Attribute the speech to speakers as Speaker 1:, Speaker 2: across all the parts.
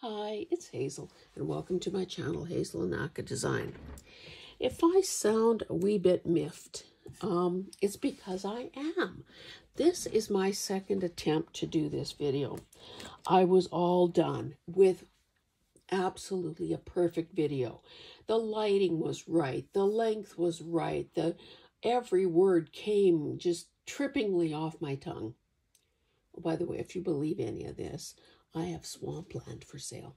Speaker 1: Hi, it's Hazel, and welcome to my channel, Hazel and Naka Design. If I sound a wee bit miffed, it's because I am. This is my second attempt to do this video. I was all done with absolutely a perfect video. The lighting was right, the length was right, every word came just trippingly off my tongue. Oh, by the way, if you believe any of this, I have swampland for sale.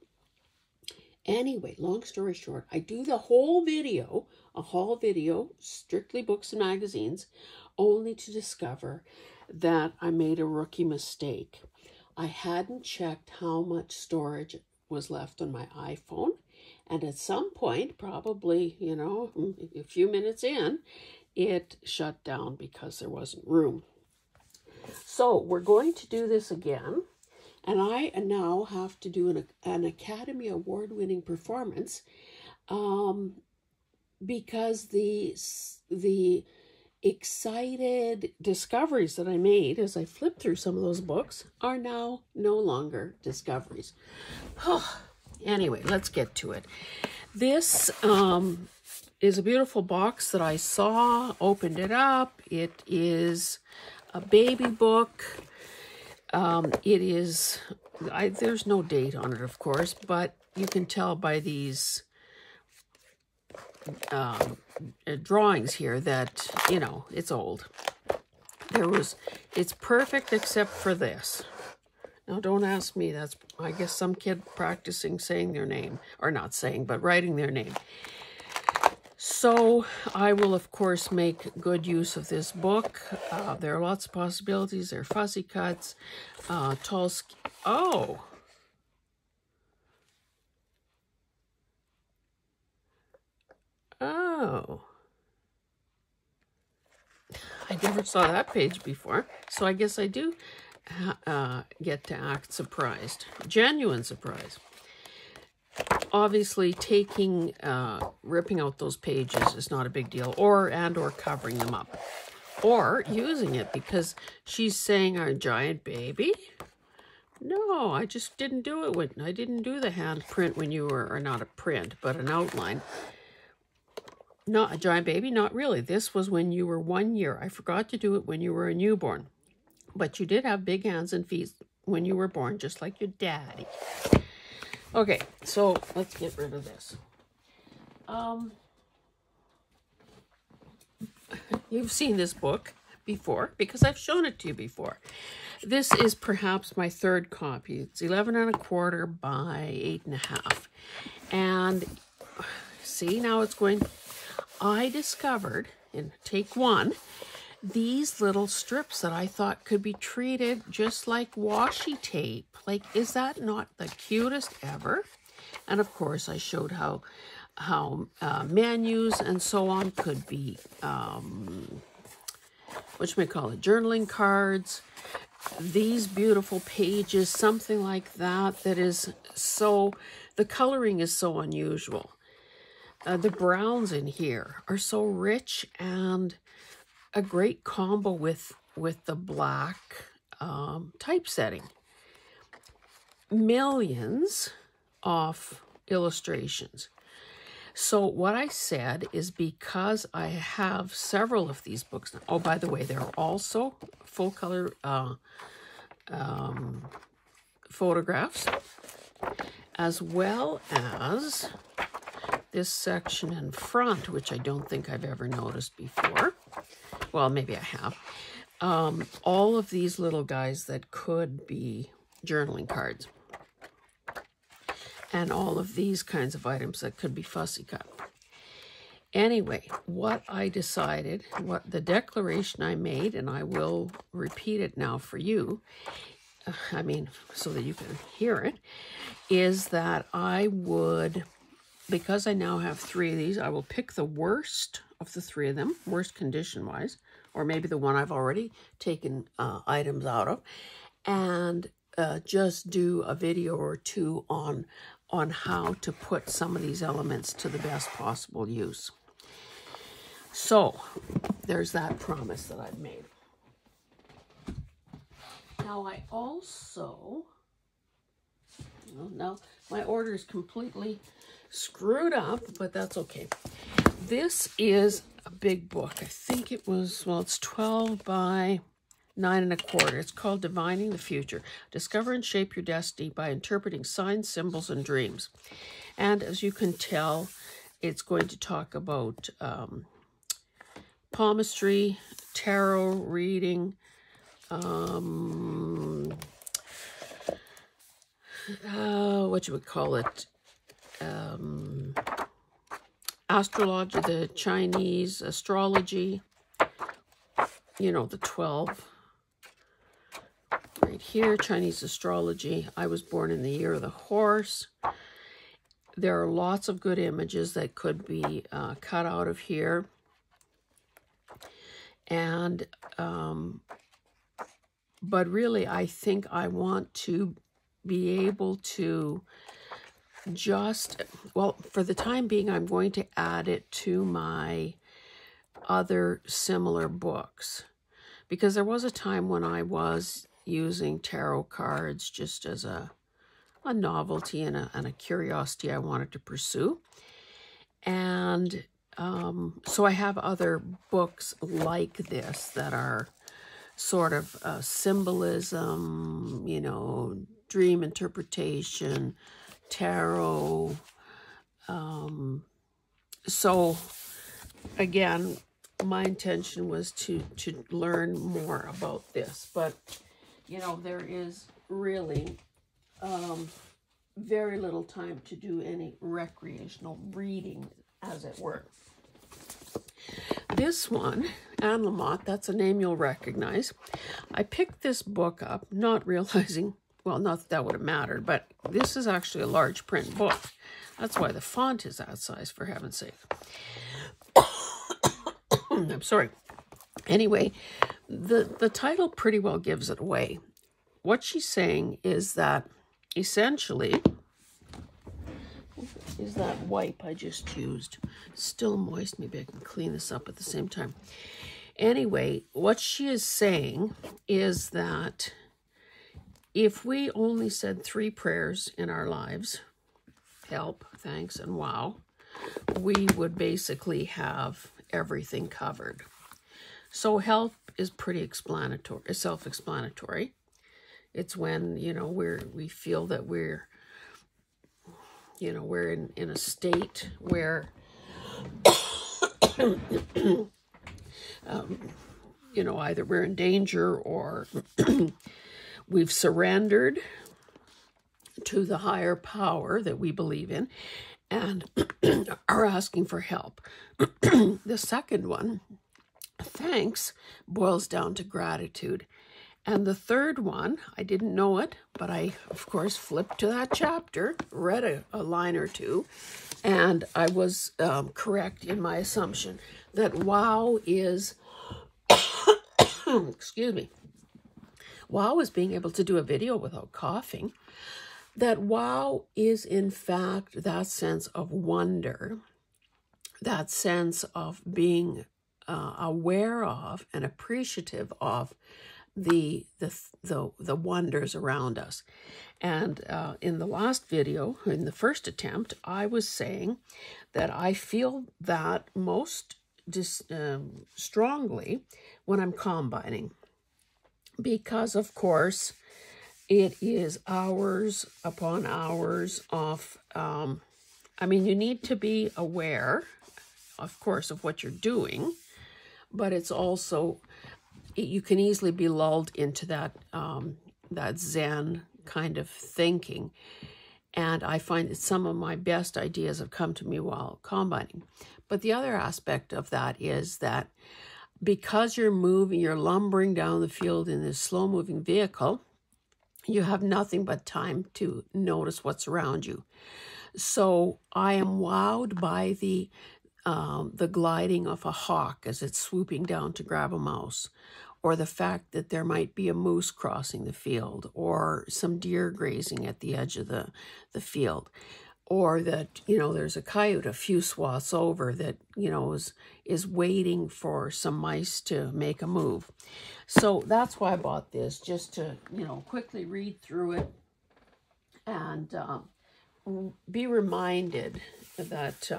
Speaker 1: Anyway, long story short, I do the whole video, a haul video, strictly books and magazines, only to discover that I made a rookie mistake. I hadn't checked how much storage was left on my iPhone, and at some point, probably, a few minutes in, it shut down because there wasn't room. So we're going to do this again. And I now have to do an Academy Award-winning performance because the excited discoveries that I made as I flipped through some of those books are now no longer discoveries. Anyway, let's get to it. This is a beautiful box that I saw, opened it up. It is a baby book. It is, there's no date on it, of course, but you can tell by these drawings here that, it's old. It's perfect except for this. Now, don't ask me. That's, I guess, some kid practicing saying their name, or not saying, but writing their name. So I will, of course, make good use of this book. There are lots of possibilities. There are fussy cuts, oh. Oh. I never saw that page before, so I guess I do get to act surprised. Genuine surprise. Obviously, ripping out those pages is not a big deal, or covering them up, or using it because she's saying our giant baby. No, I just didn't do it I didn't do the hand print when you were, or not a print, but an outline. Not a giant baby, not really. This was when you were 1 year. I forgot to do it when you were a newborn, but you did have big hands and feet when you were born, just like your daddy. Okay, so let's get rid of this. You've seen this book before because I've shown it to you before. This is perhaps my third copy. It's 11 1/4 by 8 1/2. And see, now it's going. I discovered in take one these little strips that I thought could be treated just like washi tape. Like, is that not the cutest ever? And of course, I showed how menus and so on could be, journaling cards. These beautiful pages, something like that, that is so, the coloring is so unusual. The browns in here are so rich and a great combo with the black typesetting. Millions of illustrations. So what I said is, because I have several of these books now, oh, by the way, there are also full color photographs, as well as this section in front, which I don't think I've ever noticed before. Well, maybe I have. All of these little guys that could be journaling cards. And all of these kinds of items that could be fussy cut. Anyway, what I decided, what the declaration I made, and I will repeat it now for you, so that you can hear it, is that I would, because I now have 3 of these, I will pick the worst of the 3 of them, worst condition-wise, or maybe the one I've already taken items out of, and just do a video or 2 on how to put some of these elements to the best possible use. So, there's that promise that I've made. Now, I also, My order is completely screwed up, but that's okay. This is a big book. I think it was, well, it's 12 by 9 1/4. It's called Divining the Future. Discover and shape your destiny by interpreting signs, symbols, and dreams. And as you can tell, it's going to talk about palmistry, tarot reading, what you would call it, astrology, the Chinese astrology, you know, the 12. Right here, Chinese astrology. I was born in the year of the horse. There are lots of good images that could be cut out of here. And, but really, I think I want to be able to just, well, for the time being, I'm going to add it to my other similar books. Because there was a time when I was using tarot cards just as a novelty and a curiosity I wanted to pursue. And so I have other books like this that are sort of symbolism, you know, dream interpretation, tarot. So again, my intention was to learn more about this, but you know, there is really very little time to do any recreational reading, as it were. This one, Anne Lamott, that's a name you'll recognize. I picked this book up, not realizing, well, not that that would have mattered, but this is actually a large print book. That's why the font is that size, for heaven's sake. I'm sorry. Anyway, the title pretty well gives it away. What she's saying is that essentially, is that wipe I just used still moist? Maybe I can clean this up at the same time. Anyway, what she is saying is that if we only said 3 prayers in our lives, help, thanks, and wow, we would basically have everything covered. So help is pretty explanatory, self-explanatory. It's when, you know, we feel that we're, you know, we're in a state where, you know, either we're in danger or we've surrendered to the higher power that we believe in and are asking for help. The second one, thanks, boils down to gratitude. And the third one, I didn't know it, but I, of course, flipped to that chapter, read a line or two, and I was correct in my assumption that wow is, excuse me, wow is being able to do a video without coughing. That wow is, in fact, that sense of wonder, that sense of being aware of and appreciative of the wonders around us. And in the last video, in the first attempt, I was saying that I feel that most strongly when I'm combining, because of course it is hours upon hours of I mean, you need to be aware, of course, of what you're doing, but it's also, you can easily be lulled into that that Zen kind of thinking. And I find that some of my best ideas have come to me while combining. But the other aspect of that is that because you're moving, you're lumbering down the field in this slow-moving vehicle, you have nothing but time to notice what's around you. So I am wowed by the gliding of a hawk as it's swooping down to grab a mouse, or the fact that there might be a moose crossing the field, or some deer grazing at the edge of the field, or that, you know, there's a coyote a few swaths over that, you know, is waiting for some mice to make a move. So that's why I bought this, just to, you know, quickly read through it and be reminded that,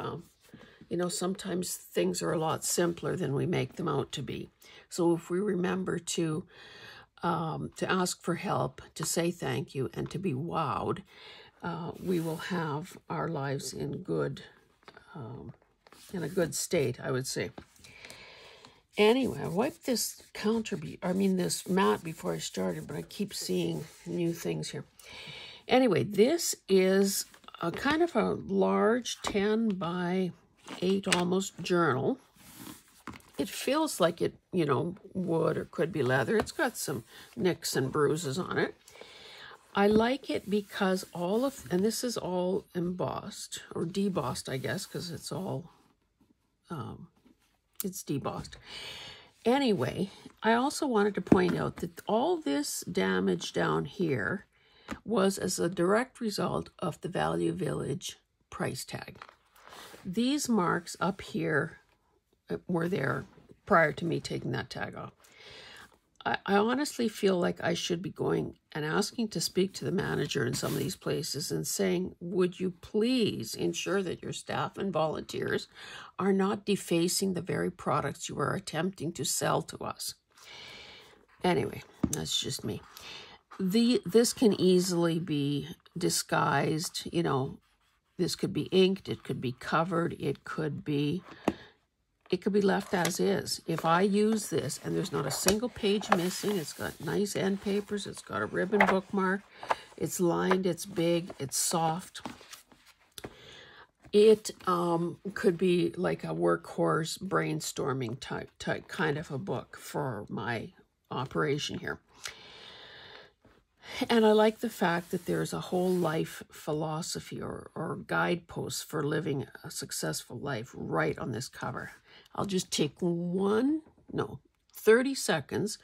Speaker 1: you know, sometimes things are a lot simpler than we make them out to be. So if we remember to ask for help, to say thank you, and to be wowed, we will have our lives in a good state, I would say. Anyway, I wiped this this mat before I started, but I keep seeing new things here. Anyway, this is a kind of a large 10 by 8 almost journal. It feels like it, you know, wood or could be leather. It's got some nicks and bruises on it. I like it because and this is all embossed, or debossed, I guess, because it's all, it's debossed. Anyway, I also wanted to point out that all this damage down here was as a direct result of the Value Village price tag. These marks up here were there prior to me taking that tag off. I honestly feel like I should be going and asking to speak to the manager in some of these places and saying, would you please ensure that your staff and volunteers are not defacing the very products you are attempting to sell to us? Anyway, that's just me. This can easily be disguised, you know. This could be inked, it could be covered, it could be left as is. If I use this and there's not a single page missing, it's got nice end papers, it's got a ribbon bookmark, it's lined, it's big, it's soft. It could be like a workhorse brainstorming type kind of a book for my operation here. And I like the fact that there's a whole life philosophy or guideposts for living a successful life right on this cover. I'll just take 30 seconds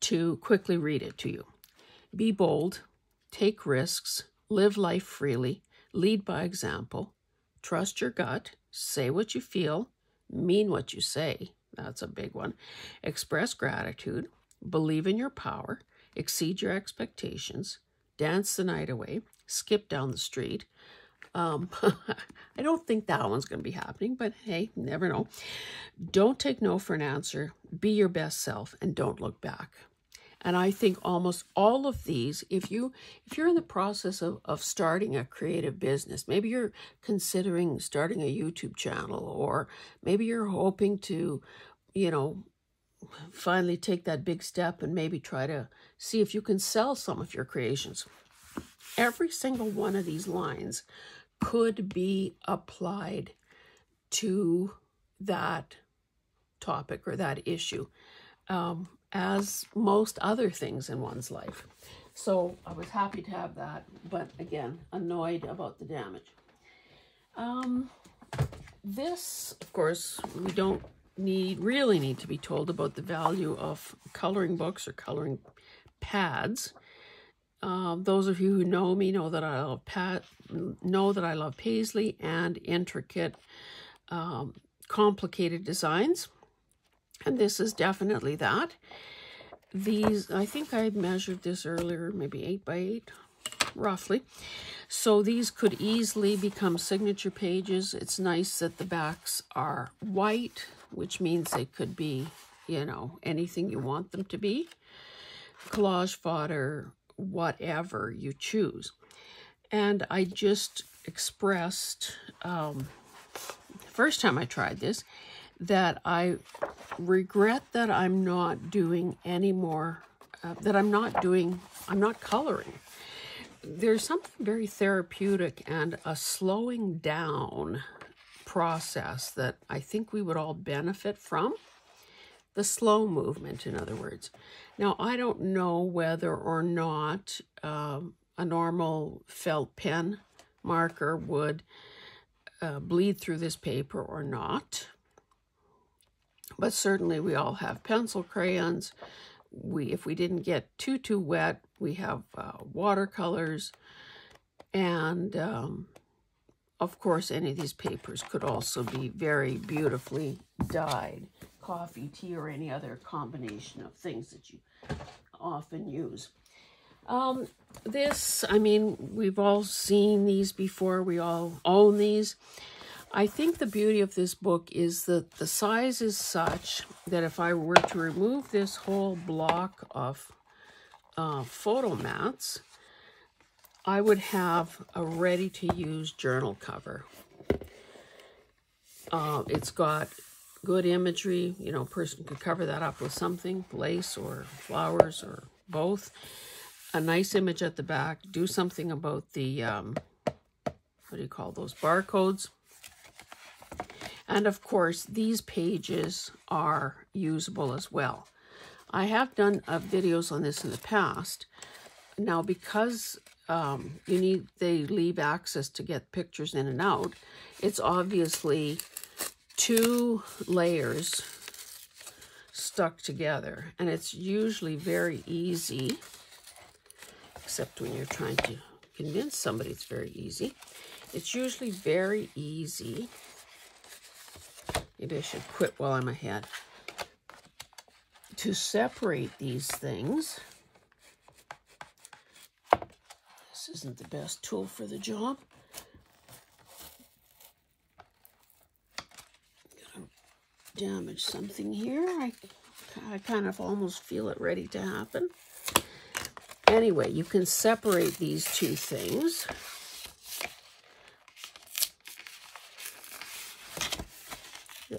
Speaker 1: to quickly read it to you. Be bold, take risks, live life freely, lead by example, trust your gut, say what you feel, mean what you say. That's a big one. Express gratitude, believe in your power, exceed your expectations, dance the night away, skip down the street. I don't think that one's going to be happening, but hey, never know. Don't take no for an answer. Be your best self and don't look back. And I think almost all of these, if you're in the process of starting a creative business, maybe you're considering starting a YouTube channel, or maybe you're hoping to, you know, finally take that big step and maybe try to see if you can sell some of your creations. Every single one of these lines could be applied to that topic or that issue, as most other things in one's life. So I was happy to have that, but again, annoyed about the damage. This, of course, we don't really need to be told about the value of coloring books or coloring pads. Those of you who know me know that I love paisley and intricate, complicated designs, and this is definitely that. These, I think I measured this earlier, maybe 8 by 8, roughly. So these could easily become signature pages. It's nice that the backs are white, which means they could be, you know, anything you want them to be. Collage fodder, whatever you choose. And I just expressed, first time I tried this, that I regret that I'm not doing any more, I'm not coloring. There's something very therapeutic and a slowing down process that I think we would all benefit from. The slow movement, in other words. Now, I don't know whether or not a normal felt pen marker would bleed through this paper or not. But certainly we all have pencil crayons. If we didn't get too wet, we have watercolors. And of course, any of these papers could also be very beautifully dyed. Coffee, tea, or any other combination of things that you often use. This, I mean, we've all seen these before. We all own these. I think the beauty of this book is that the size is such that if I were to remove this whole block of photo mats, I would have a ready-to-use journal cover. It's got good imagery. You know, a person could cover that up with something, lace or flowers or both. A nice image at the back. Do something about the, what do you call those, barcodes. And of course, these pages are usable as well. I have done videos on this in the past. Now, because they leave access to get pictures in and out, it's obviously 2 layers stuck together, and it's usually very easy, except when you're trying to convince somebody it's very easy. It's usually very easy. Maybe I should quit while I'm ahead. To separate these things. This isn't the best tool for the job. Gonna damage something here. I kind of almost feel it ready to happen. Anyway, you can separate these 2 things.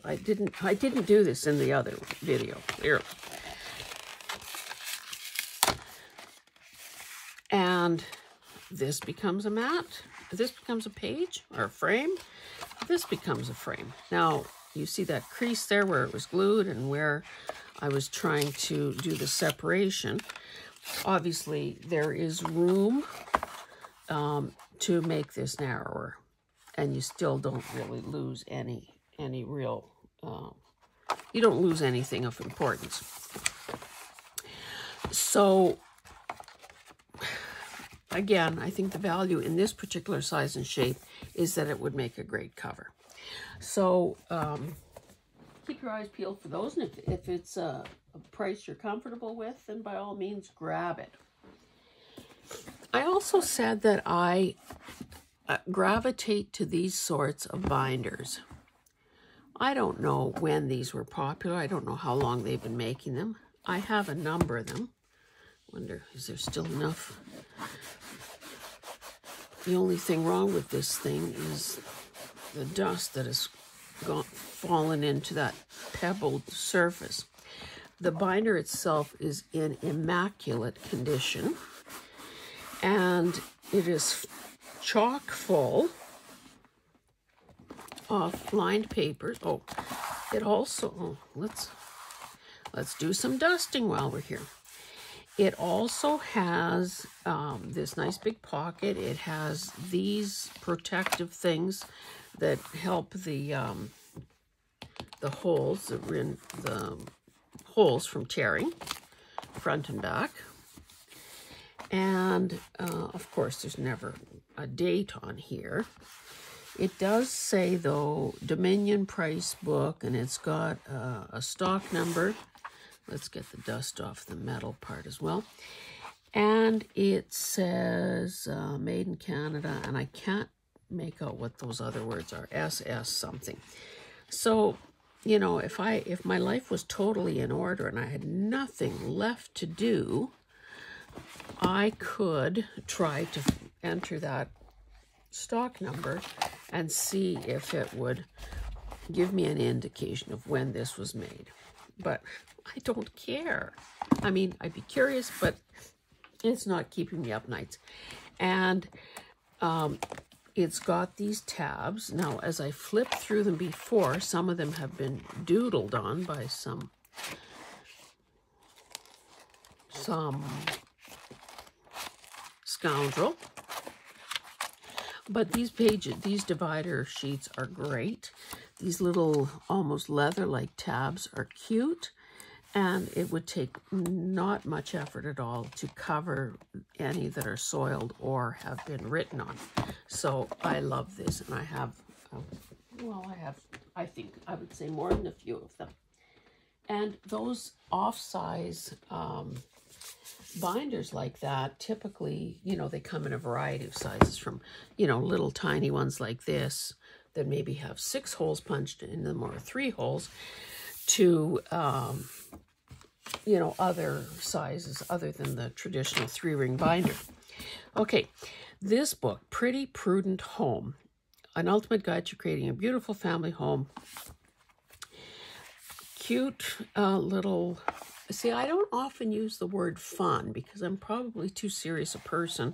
Speaker 1: I didn't do this in the other video. Here. And this becomes a mat. This becomes a page or a frame. This becomes a frame. Now, you see that crease there where it was glued and where I was trying to do the separation. Obviously, there is room to make this narrower, and you still don't really lose any real, you don't lose anything of importance. So, again, I think the value in this particular size and shape is that it would make a great cover. So, keep your eyes peeled for those, and if it's a price you're comfortable with, then by all means grab it. I also said that I gravitate to these sorts of binders. I don't know when these were popular. I don't know how long they've been making them. I have a number of them. Wonder, is there still enough? The only thing wrong with this thing is the dust that has fallen into that pebbled surface. The binder itself is in immaculate condition, and it is chock full of lined papers. Oh, it also, let's do some dusting while we're here. It also has this nice big pocket. It has these protective things that help the holes, the holes from tearing, front and back. And of course, there's never a date on here. It does say, though, Dominion price book, and it's got a stock number. Let's get the dust off the metal part as well. And it says made in Canada, and I can't make out what those other words are, SS something. So, you know, if my life was totally in order and I had nothing left to do, I could try to enter that stock number and see if it would give me an indication of when this was made. But I don't care. I mean, I'd be curious, but it's not keeping me up nights. And it's got these tabs. Now, as I flipped through them before, some of them have been doodled on by some scoundrel. But these pages, these divider sheets are great. These little almost leather-like tabs are cute, and it would take not much effort at all to cover any that are soiled or have been written on. So I love this, and I have, well, I think I would say more than a few of them. And those off-size binders like that, typically, you know, they come in a variety of sizes from, you know, little tiny ones like this that maybe have 6 holes punched in them or 3 holes to, you know, other sizes other than the traditional 3-ring binder. Okay, this book, Pretty Prudent Home, an ultimate guide to creating a beautiful family home. Cute little... See, I don't often use the word fun because I'm probably too serious a person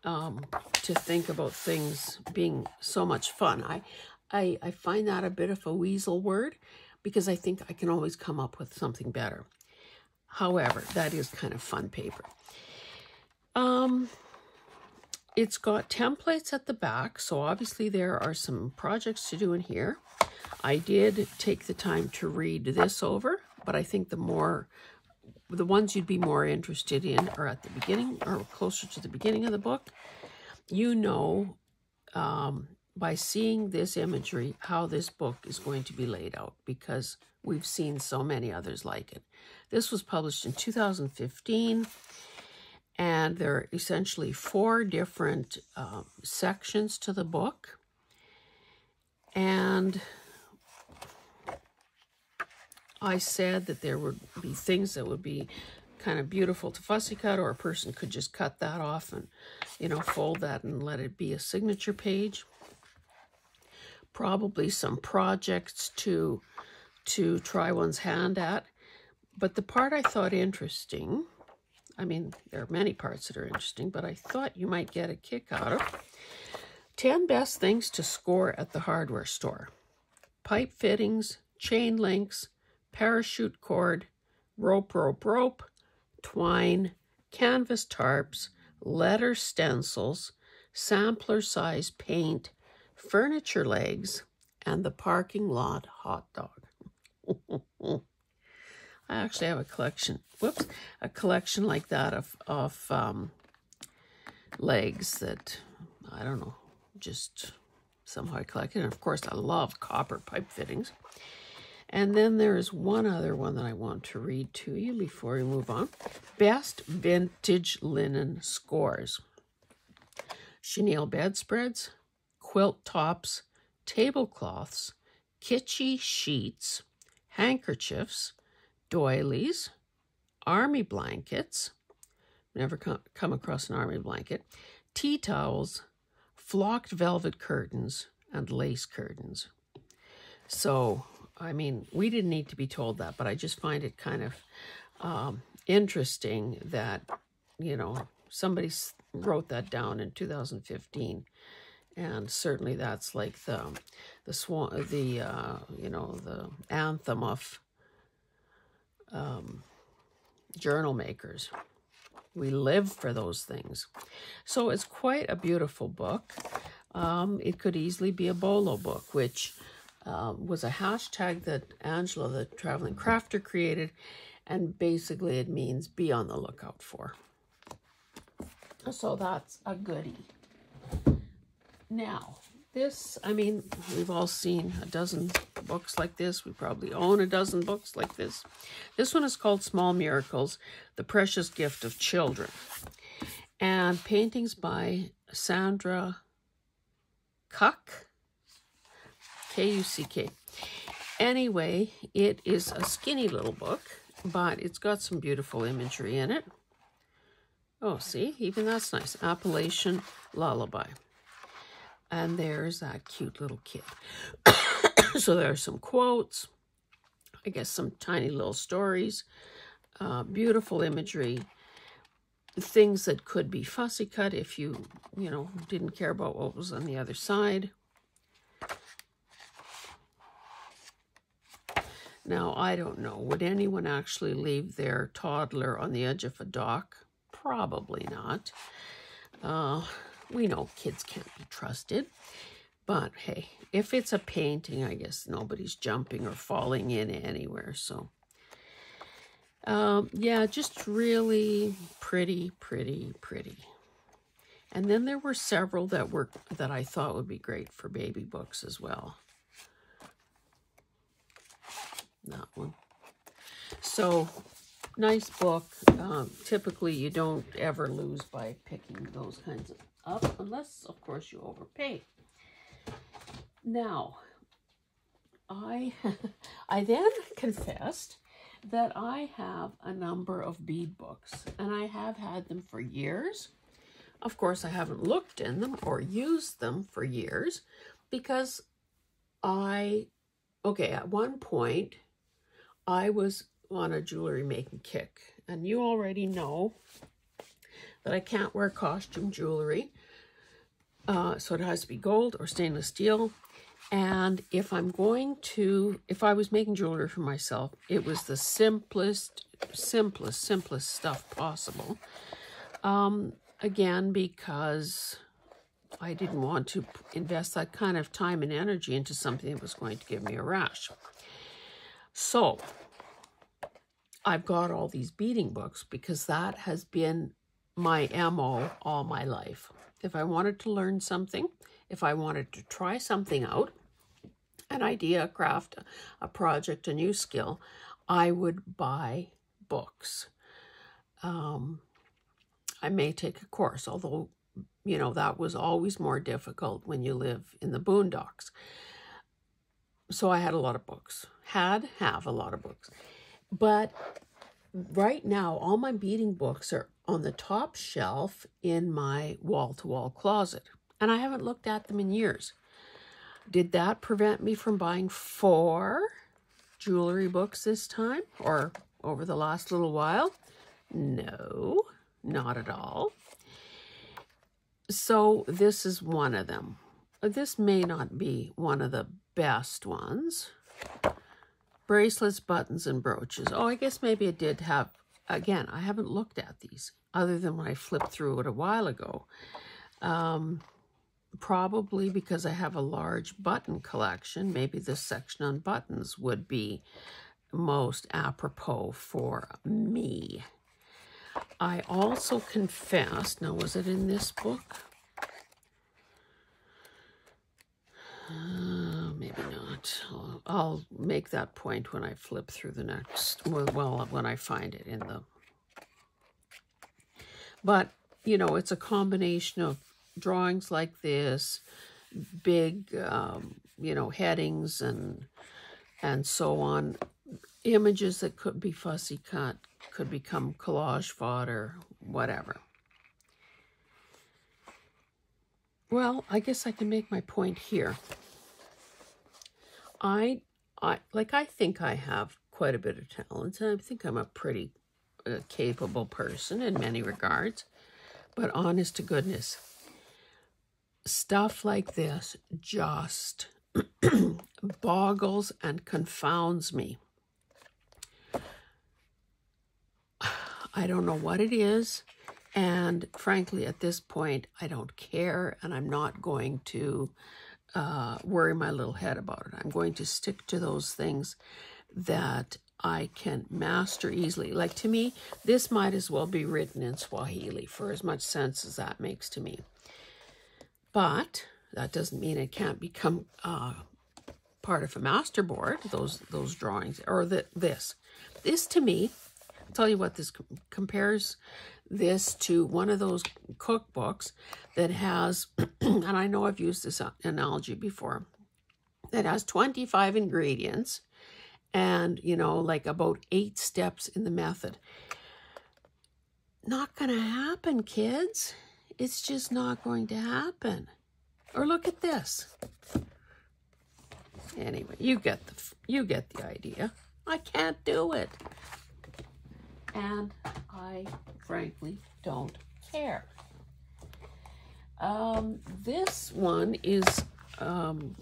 Speaker 1: to think about things being so much fun. I find that a bit of a weasel word because I think I can always come up with something better. However, that is kind of fun paper. It's got templates at the back, so obviously there are some projects to do in here. I did take the time to read this over, but I think the ones you'd be more interested in are at the beginning or closer to the beginning of the book. You know, by seeing this imagery, how this book is going to be laid out because we've seen so many others like it. This was published in 2015. And there are essentially 4 different sections to the book. And I said that there would be things that would be kind of beautiful to fussy cut, or a person could just cut that off and, you know, fold that and let it be a signature page. Probably some projects to try one's hand at. But the part I thought interesting... I mean, there are many parts that are interesting, but I thought you might get a kick out of 10 best things to score at the hardware store. Pipe fittings, chain links, parachute cord, rope, twine, canvas tarps, letter stencils, sampler size paint, furniture legs, and the parking lot hot dog. I actually have a collection, a collection like that of legs that, I don't know, just somehow I collected. And of course, I love copper pipe fittings. And then there is one other one that I want to read to you before we move on. Best vintage linen scores. Chenille bedspreads, quilt tops, tablecloths, kitschy sheets, handkerchiefs, doilies, army blankets, never come across an army blanket, tea towels, flocked velvet curtains, and lace curtains. So, I mean, we didn't need to be told that, but I just find it kind of interesting that, you know, somebody wrote that down in 2015. And certainly that's like the anthem of journal makers. We live for those things. So it's quite a beautiful book. It could easily be a bolo book, which was a hashtag that Angela, the traveling crafter, created. And basically it means be on the lookout for. So that's a goodie. Now, this, I mean, we've all seen a dozen books like this. We probably own a dozen books like this. This one is called Small Miracles, The Precious Gift of Children. And paintings by Sandra Kuck, K-U-C-K. Anyway, it is a skinny little book, but it's got some beautiful imagery in it. Oh, see, even that's nice. Appalachian Lullaby. And there's that cute little kid. So there are some quotes, I guess some tiny little stories, beautiful imagery, things that could be fussy cut if you know, didn't care about what was on the other side. Now, I don't know, would anyone actually leave their toddler on the edge of a dock? Probably not. We know kids can't be trusted, but hey, if it's a painting, I guess nobody's jumping or falling in anywhere. So, yeah, just really pretty. And then there were several that I thought would be great for baby books as well. That one. So Nice book. Typically, you don't ever lose by picking those kinds of up, unless, of course, you overpay. Now, I then confessed that I have a number of bead books, and I have had them for years. Of course, I haven't looked in them or used them for years because at one point, I was on a jewelry making kick, and you already know that I can't wear costume jewelry, so it has to be gold or stainless steel. And if I was making jewelry for myself, it was the simplest stuff possible. Again, because I didn't want to invest that kind of time and energy into something that was going to give me a rash. So I've got all these beading books because that has been my MO all my life. If I wanted to learn something, if I wanted to try something out, an idea, a craft, a project, a new skill, I would buy books. I may take a course, although, you know, that was always more difficult when you live in the boondocks. So I had a lot of books, have a lot of books. But right now, all my beading books are on the top shelf in my wall-to-wall closet, and I haven't looked at them in years. Did that prevent me from buying 4 jewelry books this time, or over the last little while? No, not at all. So this is one of them. This may not be one of the best ones. Bracelets, buttons, and brooches. Oh, I guess maybe it did have, again, I haven't looked at these other than when I flipped through it a while ago. Probably because I have a large button collection. Maybe this section on buttons would be most apropos for me. I also confessed, now was it in this book? Maybe not. I'll make that point when I flip through the next, well, when I find it in the... But, you know, it's a combination of drawings like this, big, you know, headings and so on. Images that could be fussy cut, could become collage fodder, whatever. Well, I guess I can make my point here. I think I have quite a bit of talent, and I think I'm a pretty capable person in many regards. But honest to goodness, stuff like this just boggles and confounds me. I don't know what it is, and frankly, at this point, I don't care, and I'm not going to worry my little head about it. I'm going to stick to those things that I can master easily. Like, to me, this might as well be written in Swahili, for as much sense as that makes to me. But that doesn't mean it can't become part of a masterboard, those drawings, or this. This, to me, I'll tell you what, this compares this to one of those cookbooks that has, and I know I've used this analogy before, that has 25 ingredients and, you know, like about 8 steps in the method. Not going to happen, kids. It's just not going to happen. Or look at this. Anyway, you get the idea. I can't do it. And I frankly don't care. This one is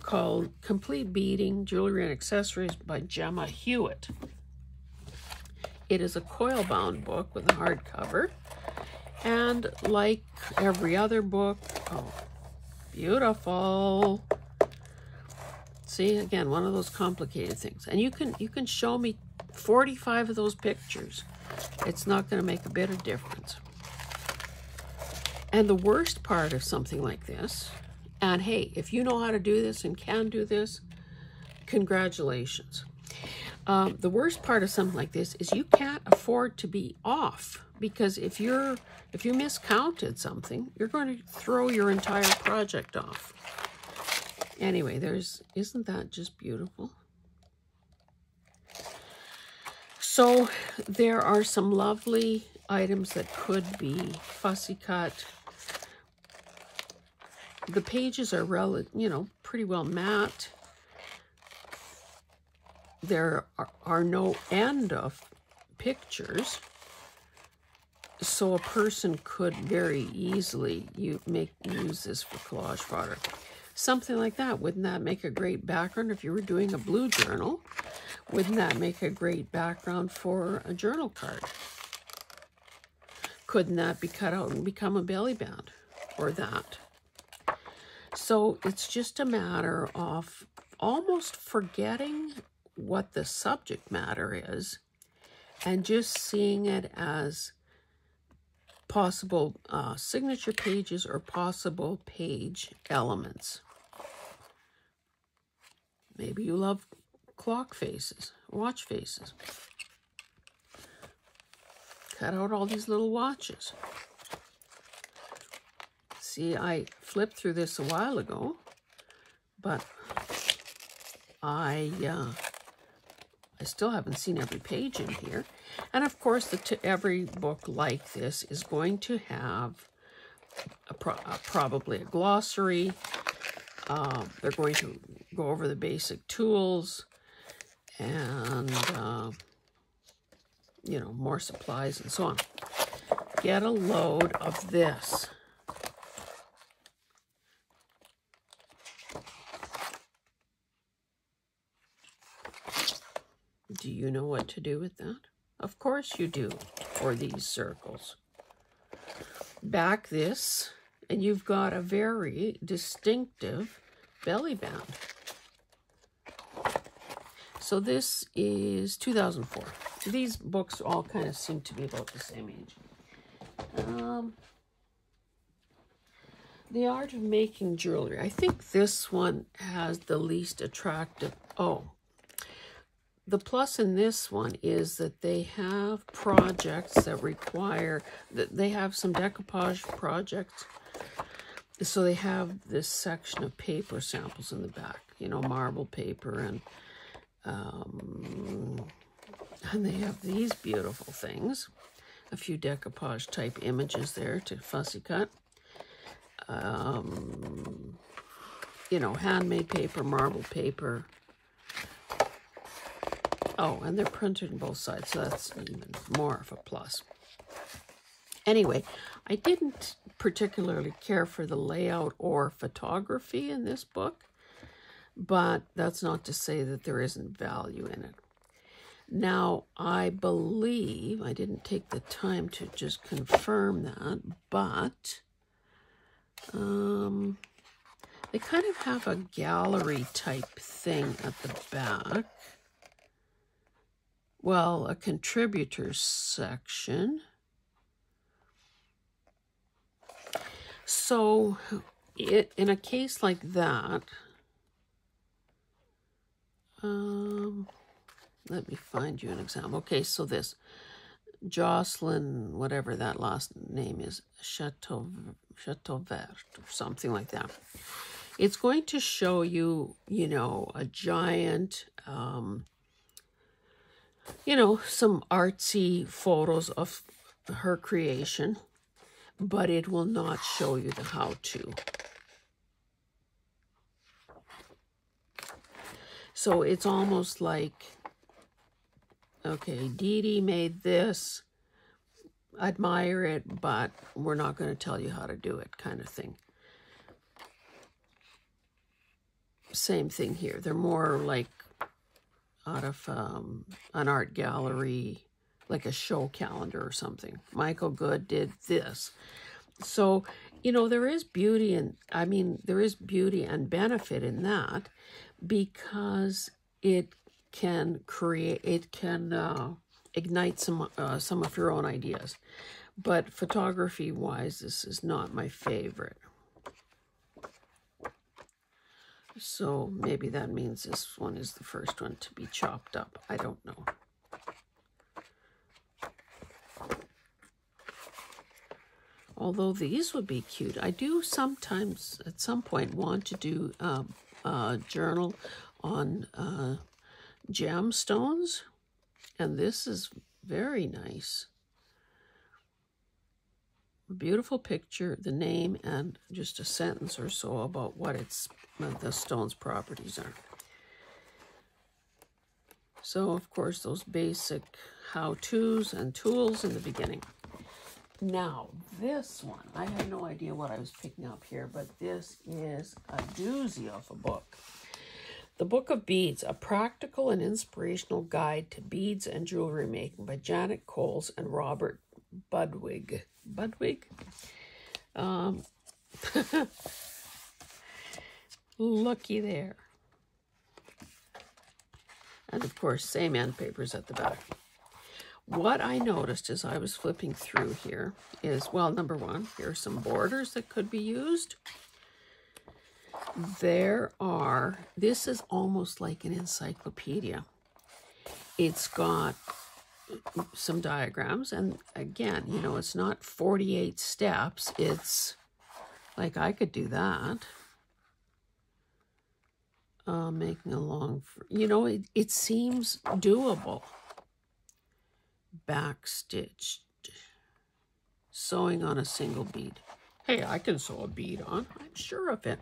Speaker 1: called Complete Beading, Jewelry and Accessories by Gemma Hewitt. It is a coil-bound book with a hardcover. And like every other book, oh, beautiful. See, again, one of those complicated things. And you can show me 45 of those pictures. It's not going to make a bit of difference. And the worst part of something like this, and hey, if you know how to do this and can do this, congratulations. The worst part of something like this is you can't afford to be off, because if you miscounted something, you're going to throw your entire project off. Anyway, isn't that just beautiful? So there are some lovely items that could be fussy cut. The pages are pretty well matte. There are no end of pictures, so a person could very easily use this for collage fodder. Something like that. Wouldn't that make a great background if you were doing a blue journal? Wouldn't that make a great background for a journal card? Couldn't that be cut out and become a belly band or that? So it's just a matter of almost forgetting what the subject matter is and just seeing it as possible signature pages or possible page elements. Maybe you love clock faces, watch faces. Cut out all these little watches. See, I flipped through this a while ago, but I still haven't seen every page in here. And of course, every book like this is going to have probably a glossary. They're going to go over the basic tools and, more supplies and so on. Get a load of this. Do you know what to do with that? Of course you do, for these circles. Back this, and you've got a very distinctive belly band. So this is 2004. These books all kind of seem to be about the same age. The Art of Making Jewelry. I think this one has the least attractive. Oh, the plus in this one is that they have projects that require, that they have some decoupage projects. So they have this section of paper samples in the back, marble paper, and they have these beautiful things. A few decoupage type images there to fussy cut. Handmade paper, marble paper. Oh, and they're printed on both sides, so that's even more of a plus. Anyway, I didn't particularly care for the layout or photography in this book, but that's not to say that there isn't value in it. Now, I believe, I didn't take the time to just confirm that, but they kind of have a gallery type thing at the back. Well, a contributors section. So, in a case like that, let me find you an example. Okay, so this Jocelyn, whatever that last name is, Chateauvert or something like that. It's going to show you, a giant, some artsy photos of her creation, but it will not show you the how-to. So it's almost like, okay, Dee Dee made this, admire it, but we're not going to tell you how to do it, kind of thing. Same thing here. They're more like out of an art gallery, like a show calendar or something. Michael Good did this. So, there is beauty there is beauty and benefit in that, because it can ignite some of your own ideas. But photography-wise, this is not my favorite. So maybe that means this one is the first one to be chopped up. I don't know. Although these would be cute. I do sometimes, at some point, want to do a journal on gemstones. And this is very nice. Beautiful picture, the name, and just a sentence or so about what the stone's properties are. So, of course, those basic how-tos and tools in the beginning. Now, this one, I had no idea what I was picking up here, but this is a doozy of a book. The Book of Beads, a practical and inspirational guide to beads and jewelry making by Janet Coles and Robert Budwig. Budwig? Looky there. And of course, same end papers at the back. What I noticed as I was flipping through here is, well, number one, here are some borders that could be used. This is almost like an encyclopedia. It's got some diagrams, and again, you know, it's not 48 steps. It's like I could do that. Making a long, you know, it seems doable. Backstitched, sewing on a single bead. Hey, I can sew a bead on. I'm sure of it.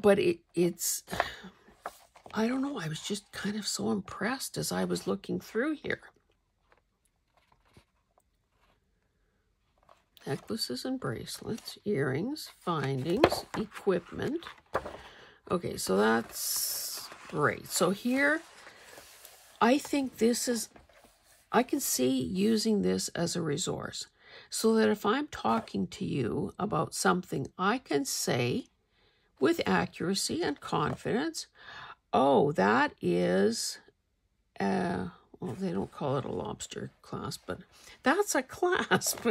Speaker 1: But it's, I don't know, I was just kind of so impressed as I was looking through here. Necklaces and bracelets, earrings, findings, equipment. Okay, so that's great. So here, I think this is, I can see using this as a resource so that if I'm talking to you about something, I can say with accuracy and confidence, oh, that is, well, they don't call it a lobster clasp, but that's a clasp.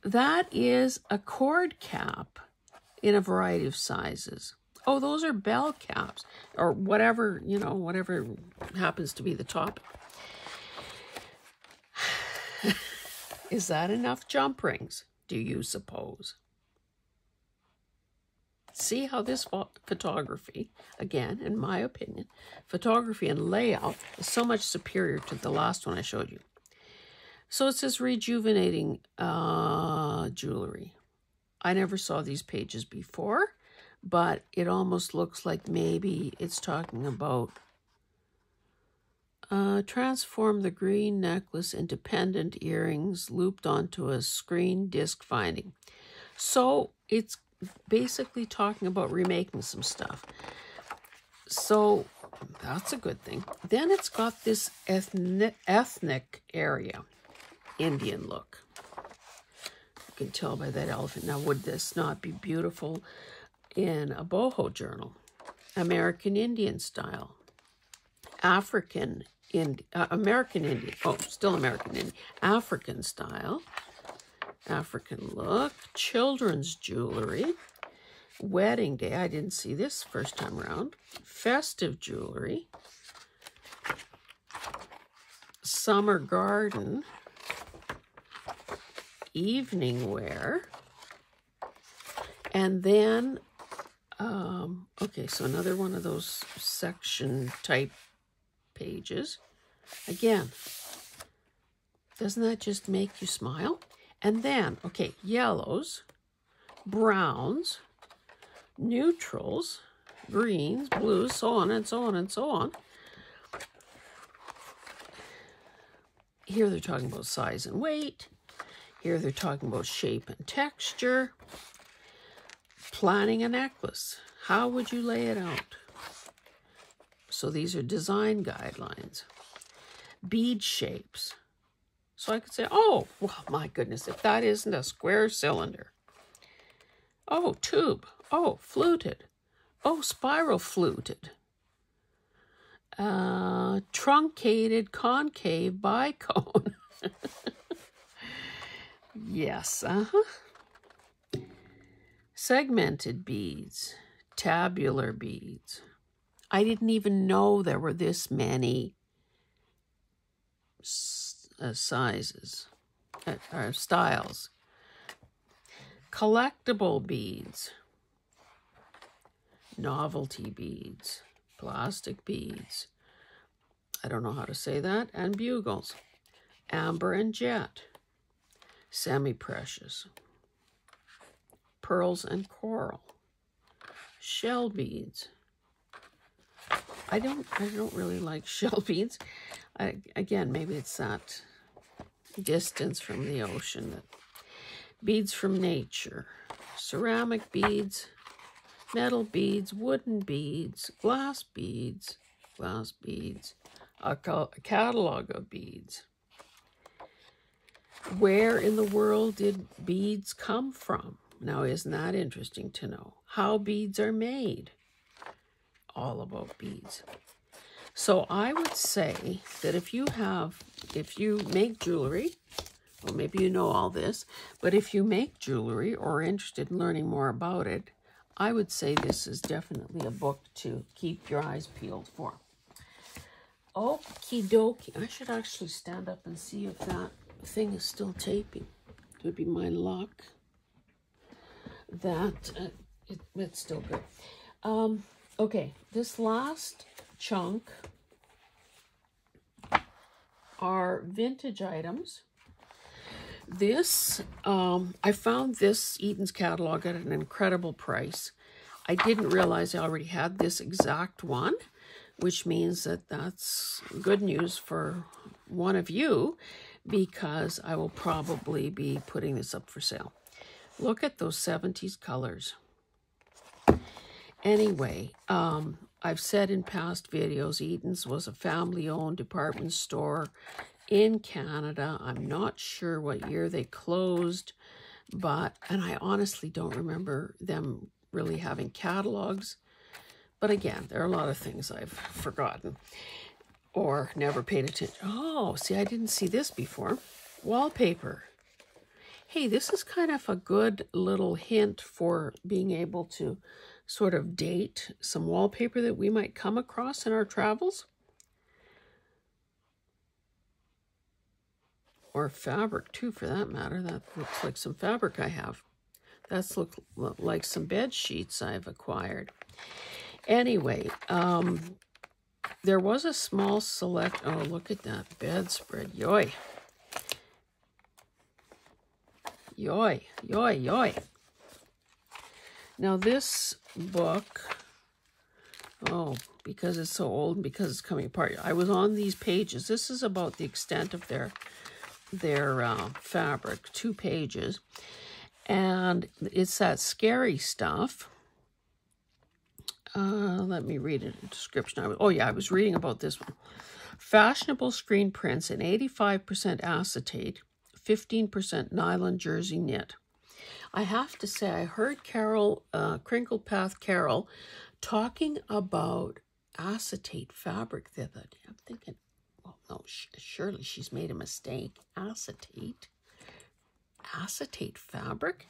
Speaker 1: That is a cord cap in a variety of sizes. Oh, those are bell caps, or whatever, you know, whatever happens to be the topic. Is that enough jump rings, do you suppose? See how this photography, again, in my opinion, photography and layout is so much superior to the last one I showed you. So it says rejuvenating jewelry. I never saw these pages before, but it almost looks like maybe it's talking about transform the green necklace into pendant earrings looped onto a screen disc finding. So it's basically talking about remaking some stuff. So that's a good thing. Then it's got this ethnic area, Indian look. You can tell by that elephant. Now, would this not be beautiful in a boho journal? American Indian style. American Indian, oh, still American Indian. African style. African look. Children's jewelry. Wedding day. I didn't see this first time around. Festive jewelry. Summer garden. Evening wear. And then, okay, so another one of those section type pages. Again, doesn't that just make you smile? And then, okay, yellows, browns, neutrals, greens, blues, so on and so on and so on. Here they're talking about size and weight. Here they're talking about shape and texture. Planning a necklace. How would you lay it out? So these are design guidelines. Bead shapes. So I could say, oh, well, my goodness, if that isn't a square cylinder. Oh, tube. Oh, fluted. Oh, spiral fluted. Truncated concave bicone. Yes, segmented beads, tabular beads. I didn't even know there were this many sizes or styles. Collectible beads, novelty beads, plastic beads, I don't know how to say that, and bugles, amber and jet, semi-precious, pearls and coral, shell beads. I don't really like shell beads. Again, maybe it's that distance from the ocean. Beads from nature, ceramic beads, metal beads, wooden beads, glass beads, a catalog of beads. Where in the world did beads come from? Now, isn't that interesting to know? How beads are made. All about beads. So I would say that if you make jewelry, well, maybe you know all this, but if you make jewelry or are interested in learning more about it, I would say this is definitely a book to keep your eyes peeled for. Okie dokie. I should actually stand up and see if that thing is still taping. It would be my luck that it's still good. Okay, this last chunk are vintage items. This, I found this Eaton's catalog at an incredible price. I didn't realize I already had this exact one, which means that that's good news for one of you, because I will probably be putting this up for sale. Look at those 70s colors. Anyway, I've said in past videos, Eaton's was a family-owned department store in Canada. I'm not sure what year they closed, and I honestly don't remember them really having catalogs. But again, there are a lot of things I've forgotten or never paid attention. Oh, see, I didn't see this before. Wallpaper. Hey, this is kind of a good little hint for being able to sort of date some wallpaper that we might come across in our travels. Or fabric too, for that matter. That looks like some fabric I have. That's look like some bed sheets I've acquired. Anyway, there was a small select. Oh, look at that bedspread. Yoy. Yoy, yoy, yoy. Now this book, oh, because it's so old and because it's coming apart, I was on these pages. This is about the extent of their fabric, 2 pages. And it's that scary stuff. Let me read a description. I was reading about this one. Fashionable screen prints in 85% acetate, 15% nylon jersey knit. I have to say, I heard Carol, Crinkle Path Carol, talking about acetate fabric the other day. I'm thinking, well, no, surely she's made a mistake. Acetate fabric?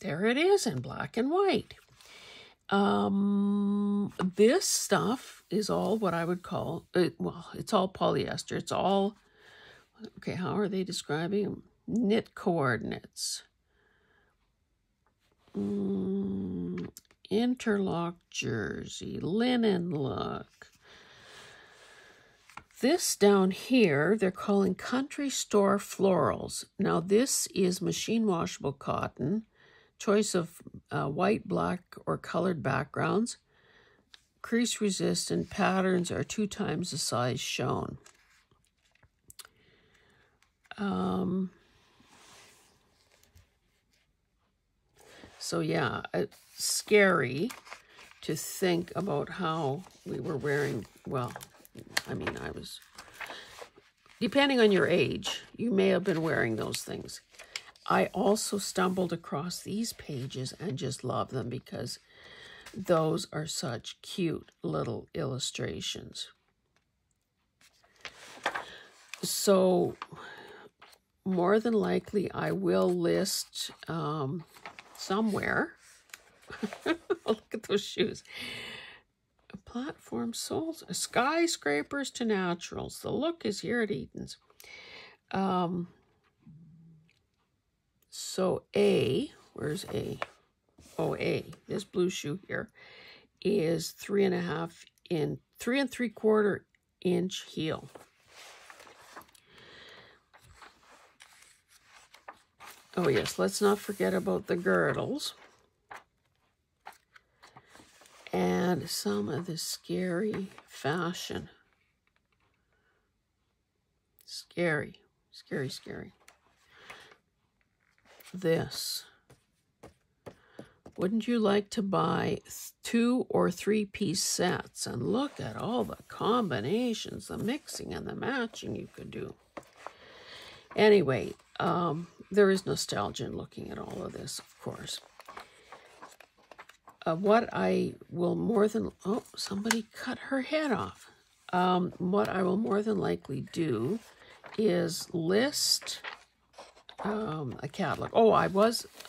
Speaker 1: There it is in black and white. This stuff is all what I would call, it's all polyester. It's all, okay, how are they describing them? Knit coordinates. Interlock jersey, linen look. This down here, they're calling Country Store Florals. Now this is machine washable cotton. Choice of white, black, or colored backgrounds. Crease resistant patterns are 2 times the size shown. So yeah, it's scary to think about how we were wearing, well, I mean, I was, depending on your age, you may have been wearing those things. I also stumbled across these pages and just love them because those are such cute little illustrations. So more than likely I will list somewhere. Look at those shoes. A platform sold skyscrapers to naturals. The look is here at Eaton's. So A, where's A? Oh, A, this blue shoe here is 3.5 in 3 3/4 inch heel. Oh yes, let's not forget about the girdles. And some of the scary fashion. Scary, scary, scary. This. Wouldn't you like to buy 2 or 3-piece sets? And look at all the combinations, the mixing and the matching you could do. Anyway, there is nostalgia in looking at all of this, of course. What I will more than... Oh, somebody cut her head off. What I will more than likely do is list a catalog. Oh, I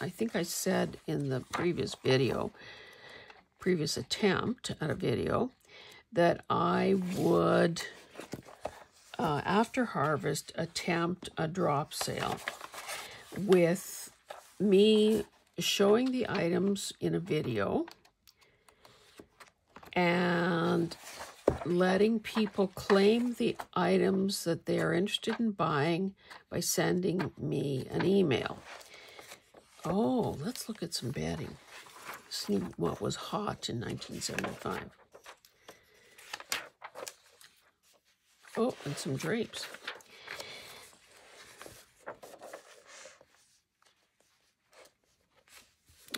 Speaker 1: think I said in the previous attempt at a video, that I would, after harvest, attempt a drop sale with me showing the items in a video and letting people claim the items that they are interested in buying by sending me an email. Oh, let's look at some bedding. See what was hot in 1975. Oh, and some drapes.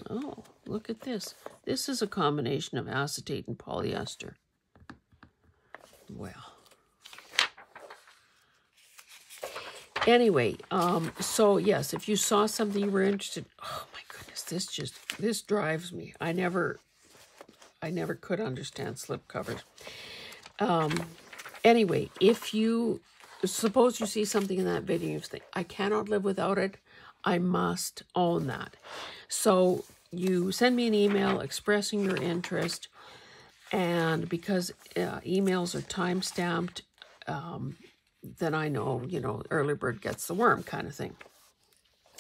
Speaker 1: Oh, look at this. This is a combination of acetate and polyester. Well. Anyway, so yes, if you saw something you were interested, oh my goodness, this drives me. I never could understand slip covers. Anyway, if you suppose you see something in that video and you think, I cannot live without it, I must own that. So you send me an email expressing your interest, and because emails are time-stamped, then I know, early bird gets the worm kind of thing.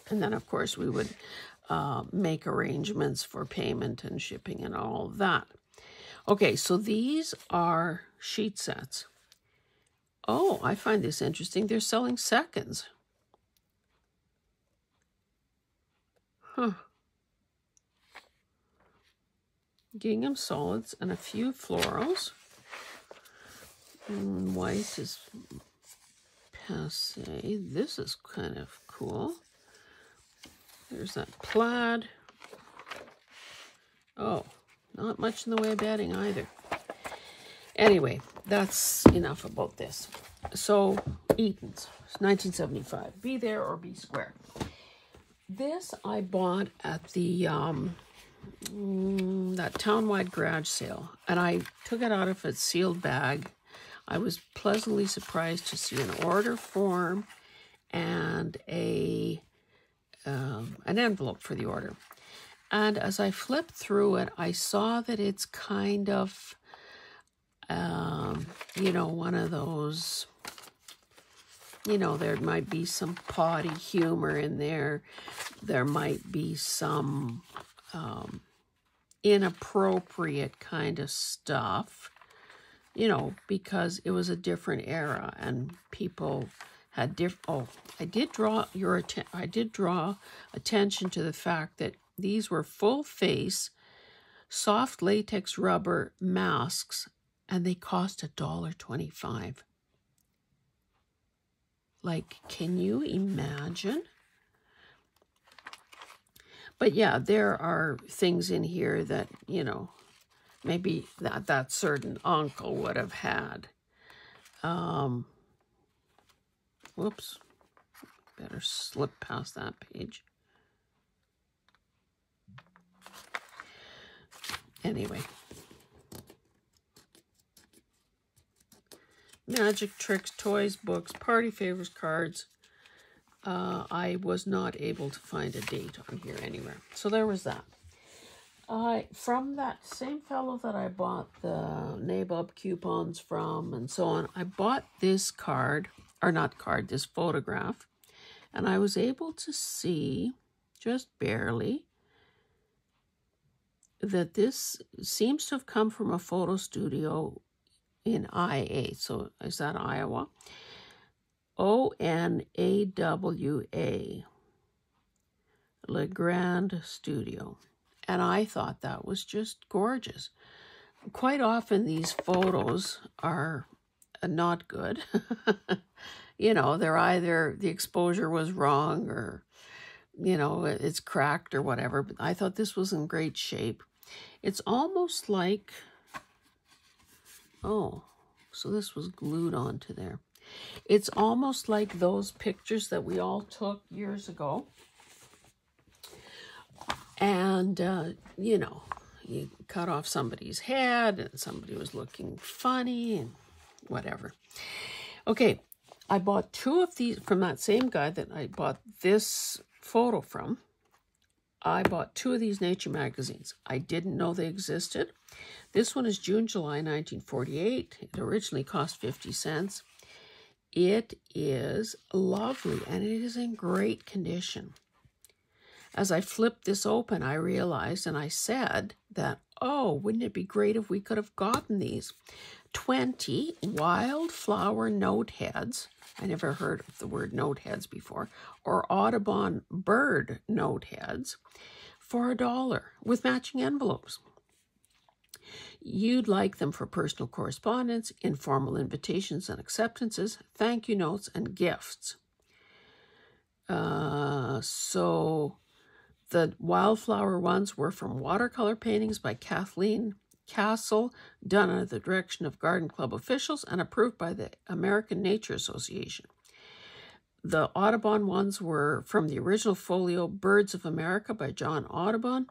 Speaker 1: And then, of course, we would make arrangements for payment and shipping and all of that. Okay, so these are sheet sets. Oh, I find this interesting. They're selling seconds. Huh. Gingham solids and a few florals. White is passe. This is kind of cool. There's that plaid. Oh, not much in the way of bedding either. Anyway, that's enough about this. So, Eaton's, 1975. Be there or be square. This I bought at the that townwide garage sale, and I took it out of its sealed bag. I was pleasantly surprised to see an order form and an envelope for the order. And as I flipped through it, I saw that it's kind of, one of those, there might be some potty humor in there. There might be some inappropriate kind of stuff, because it was a different era and people had different. Oh, I did draw attention to the fact that these were full face, soft latex rubber masks, and they cost $1.25. Like, can you imagine? But yeah, there are things in here that, maybe that certain uncle would have had. Whoops. Better slip past that page. Anyway. Magic tricks, toys, books, party favors, cards. I was not able to find a date on here anywhere. So there was that. From that same fellow that I bought the nabob coupons from and so on, I bought this card, or not card, this photograph, and I was able to see, just barely, that this seems to have come from a photo studio in IA. So is that Iowa? ONAWA, Le Grand Studio. And I thought that was just gorgeous. Quite often these photos are not good. You know, they're either the exposure was wrong or, you know, it's cracked or whatever. But I thought this was in great shape. It's almost like, oh, so this was glued onto there. It's almost like those pictures that we all took years ago. And, you know, you cut off somebody's head and somebody was looking funny and whatever. Okay, I bought 2 of these from that same guy that I bought this photo from. I bought 2 of these nature magazines. I didn't know they existed. This one is June, July 1948. It originally cost 50 cents. It is lovely and it is in great condition. As I flipped this open, I realized, and I said that, oh, wouldn't it be great if we could have gotten these 20 wildflower note heads. I never heard of the word note heads before, or Audubon bird note heads for $1 with matching envelopes. You'd like them for personal correspondence, informal invitations and acceptances, thank you notes, and gifts. So the wildflower ones were from watercolor paintings by Kathleen Castle, done under the direction of Garden Club officials and approved by the American Nature Association. The Audubon ones were from the original folio Birds of America by John Audubon.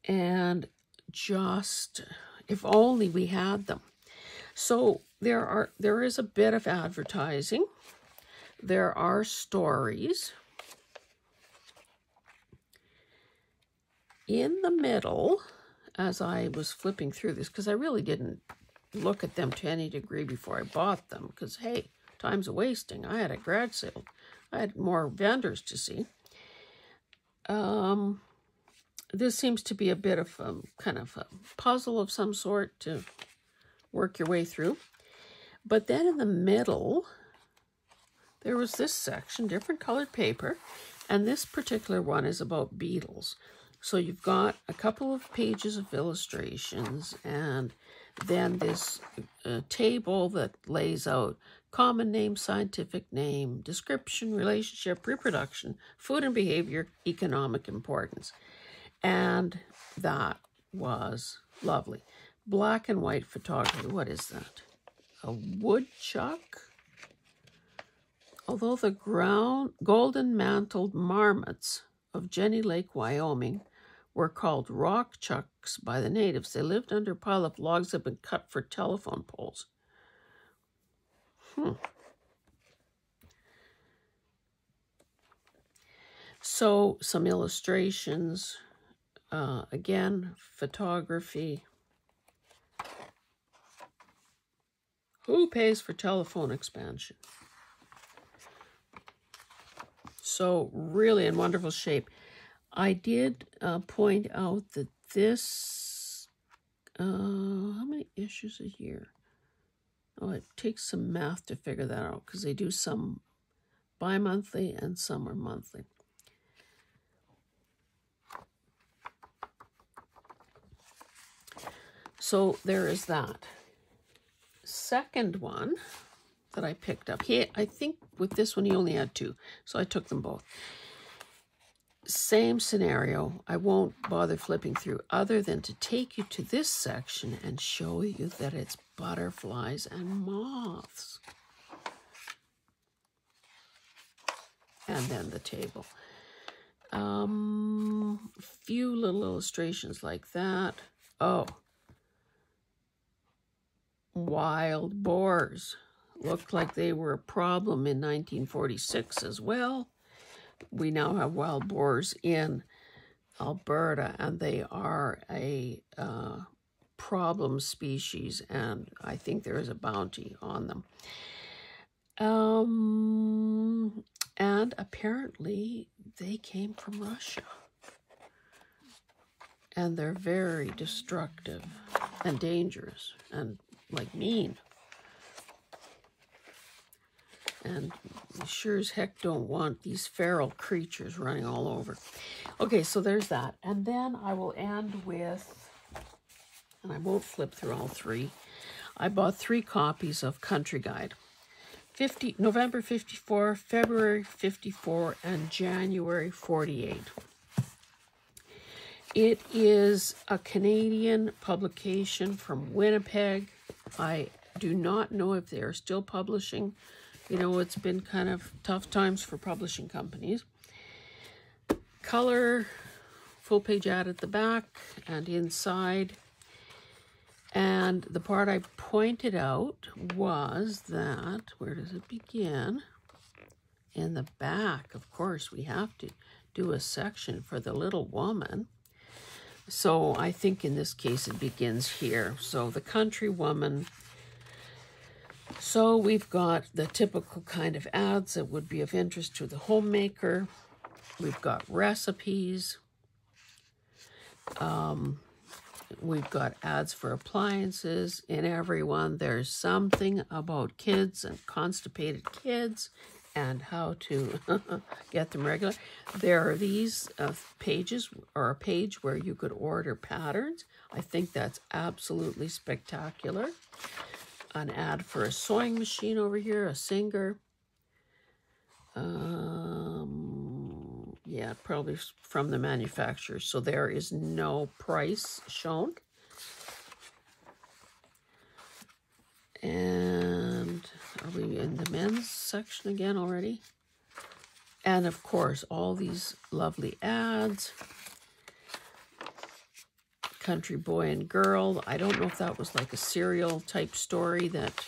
Speaker 1: And just, if only we had them. So there is a bit of advertising. There are stories. In the middle, as I was flipping through this, because I really didn't look at them to any degree before I bought them, because, hey, time's a wasting. I had a garage sale. I had more vendors to see. This seems to be a bit of kind of a puzzle of some sort to work your way through. But then in the middle, there was this section, different colored paper, and this particular one is about beetles. So you've got a couple of pages of illustrations and then this table that lays out common name, scientific name, description, relationship, reproduction, food and behavior, economic importance. And that was lovely. Black and white photography. What is that? A woodchuck? Although the golden-mantled marmots of Jenny Lake, Wyoming, were called rock chucks by the natives, they lived under a pile of logs that had been cut for telephone poles. So some illustrations, again, photography. Who pays for telephone expansion? So really in wonderful shape. I did point out that this, how many issues a year? Oh, it takes some math to figure that out because they do some bi-monthly and some are monthly. So there is that. Second one that I picked up. I think with this one he only had 2, so I took them both. Same scenario. I won't bother flipping through other than to take you to this section and show you that it's butterflies and moths. And then the table. Few little illustrations like that. Oh. Wild boars. looked like they were a problem in 1946 as well. We now have wild boars in Alberta, and they are a problem species, and I think there is a bounty on them. And apparently they came from Russia. And they're very destructive and dangerous and, like, mean. And we sure as heck don't want these feral creatures running all over. Okay, so there's that. And then I will end with, and I won't flip through all three, I bought 3 copies of Country Guide. November 54, February 54, and January 48. It is a Canadian publication from Winnipeg. I do not know if they are still publishing. You know, it's been kind of tough times for publishing companies. Color, full-page ad at the back and inside. And the part I pointed out was that, where does it begin? In the back, of course, we have to do a section for the little woman. So I think in this case it begins here. So the country woman. So we've got the typical kind of ads that would be of interest to the homemaker. We've got recipes. We've got ads for appliances. In every one, there's something about kids and constipated kids and how to get them regular. There are these pages, or a page where you could order patterns. I think that's absolutely spectacular. An ad for a sewing machine over here, a Singer. Yeah, probably from the manufacturer. So there is no price shown. And are we in the men's section again already? And of course, all these lovely ads. Country Boy and Girl. I don't know if that was like a serial type story that,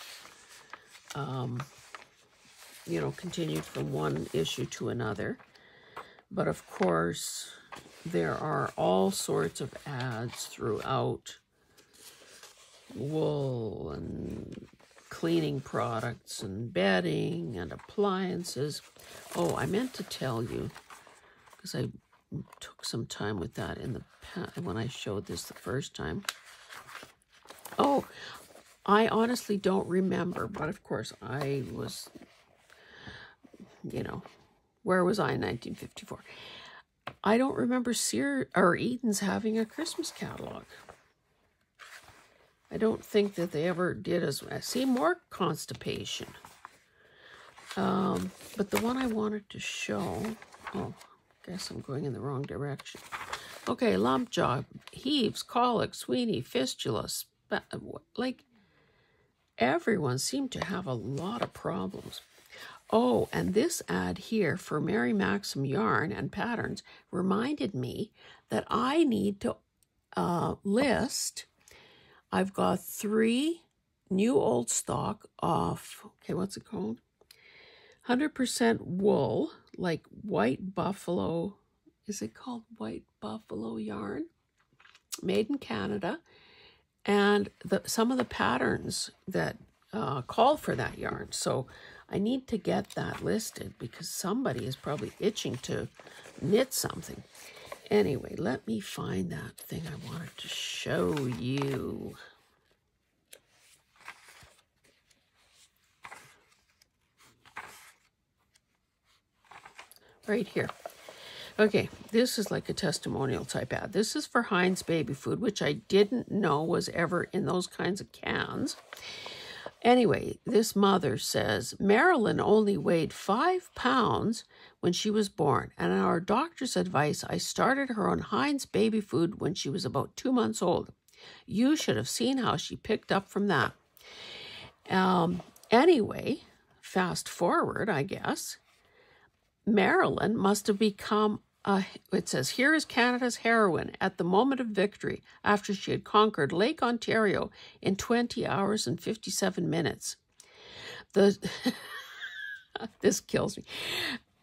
Speaker 1: you know, continued from one issue to another. But of course, there are all sorts of ads throughout. Wool and cleaning products and bedding and appliances. Oh, I meant to tell you, because I took some time with that in the past when I showed this the first time. Oh, I honestly don't remember, but of course I was, you know, where was I in 1954? I don't remember Eaton's having a Christmas catalog. I don't think that they ever did as well. See, more constipation. But the one I wanted to show, oh, I guess I'm going in the wrong direction. Okay, lump job, heaves, colic, Sweeney, fistula, like everyone seemed to have a lot of problems. Oh, and this ad here for Mary Maxim yarn and patterns reminded me that I need to list. I've got 3 new old stock of, okay, what's it called? 100% wool, like white buffalo. Is it called white buffalo yarn? Made in Canada. And some of the patterns that call for that yarn. So I need to get that listed because somebody is probably itching to knit something. Anyway, let me find that thing I wanted to show you. Right here. Okay, this is like a testimonial type ad. This is for Heinz baby food, which I didn't know was ever in those kinds of cans. Anyway, this mother says, Marilyn only weighed 5 pounds when she was born, and on our doctor's advice, I started her on Heinz baby food when she was about 2 months old. You should have seen how she picked up from that. Anyway, fast forward, I guess, Marilyn must have become it says, here is Canada's heroine at the moment of victory after she had conquered Lake Ontario in 20 hours and 57 minutes. The this kills me.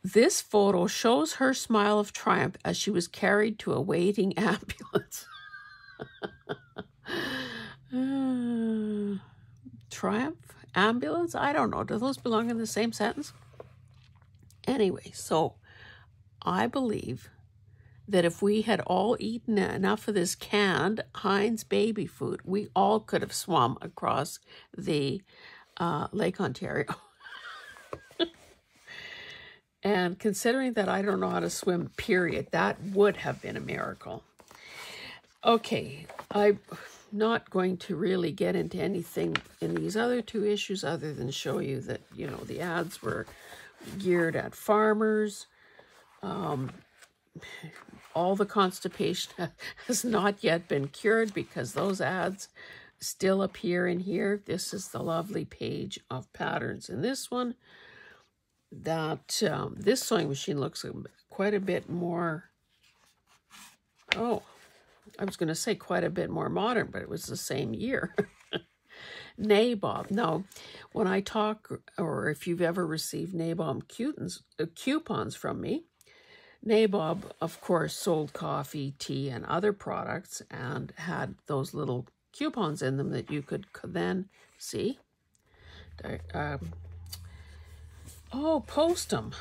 Speaker 1: This photo shows her smile of triumph as she was carried to a waiting ambulance. Triumph? Ambulance? I don't know. Do those belong in the same sentence? Anyway, so I believe that if we had all eaten enough of this canned Heinz baby food, we all could have swum across the Lake Ontario. And considering that I don't know how to swim, period, that would have been a miracle. Okay, I'm not going to really get into anything in these other two issues other than show you that, you know, the ads were geared at farmers. All the constipation has not yet been cured because those ads still appear in here. This is the lovely page of patterns in this one. That this sewing machine looks quite a bit more, oh, I was going to say quite a bit more modern, but it was the same year. Nabob. Now, when I talk, or if you've ever received Nabob coupons from me, Nabob, of course, sold coffee, tea, and other products and had those little coupons in them that you could then see. Post them.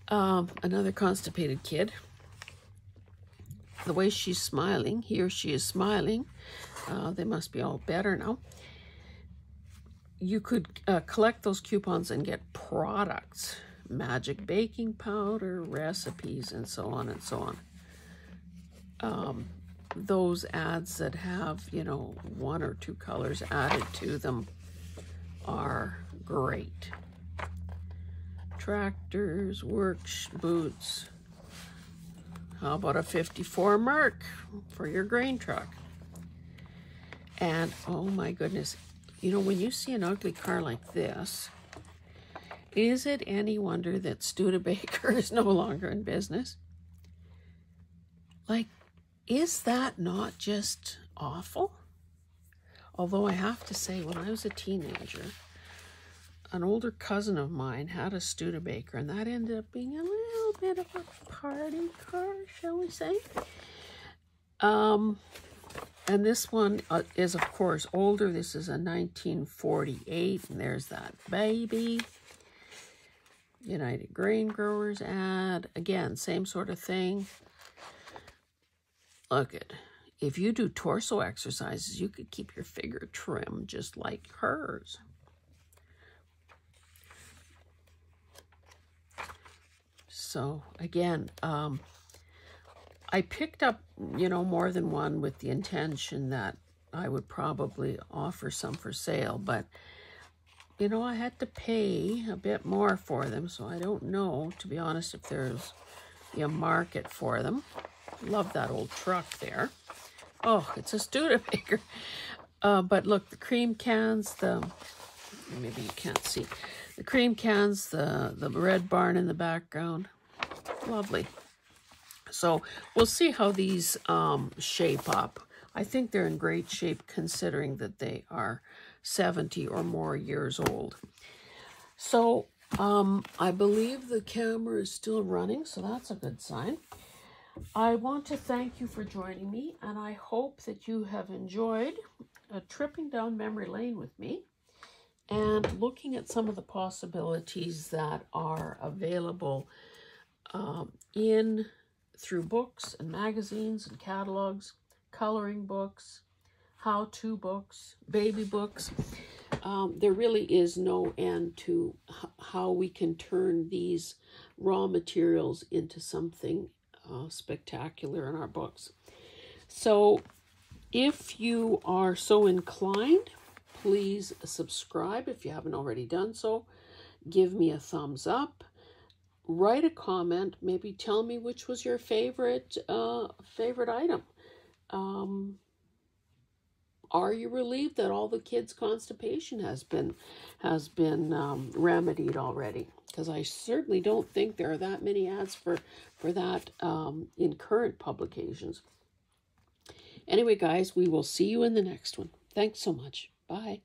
Speaker 1: Another constipated kid. The way she's smiling, he or she is smiling. They must be all better now. You could collect those coupons and get products. Magic baking powder, recipes, and so on and so on. Those ads that have, you know, 1 or 2 colors added to them are great. Tractors, work boots. How about a 54 mark for your grain truck? And oh my goodness, you know, when you see an ugly car like this, is it any wonder that Studebaker is no longer in business? Like, is that not just awful? Although I have to say, when I was a teenager, an older cousin of mine had a Studebaker, and that ended up being a little bit of a party car, shall we say. And this one is, of course, older. This is a 1948, and there's that baby. United Grain Growers ad. Again, same sort of thing. Look at, if you do torso exercises, you could keep your figure trim just like hers. So again, I picked up, you know, more than one with the intention that I would probably offer some for sale, but you know, I had to pay a bit more for them, so I don't know, to be honest, if there's a market for them. Love that old truck there. Oh, it's a Studebaker. But look, the cream cans, maybe you can't see, the cream cans, the red barn in the background. Lovely. So we'll see how these shape up. I think they're in great shape considering that they are 70 or more years old. So I believe the camera is still running, so that's a good sign. I want to thank you for joining me, and I hope that you have enjoyed tripping down memory lane with me and looking at some of the possibilities that are available through books and magazines and catalogs, coloring books, how-to books, baby books. There really is no end to how we can turn these raw materials into something spectacular in our books. So if you are so inclined, please subscribe if you haven't already done so. Give me a thumbs up. Write a comment. Maybe tell me which was your favorite item. Are you relieved that all the kids' constipation has been remedied already? Because I certainly don't think there are that many ads for that in current publications. Anyway, guys, we will see you in the next one. Thanks so much. Bye.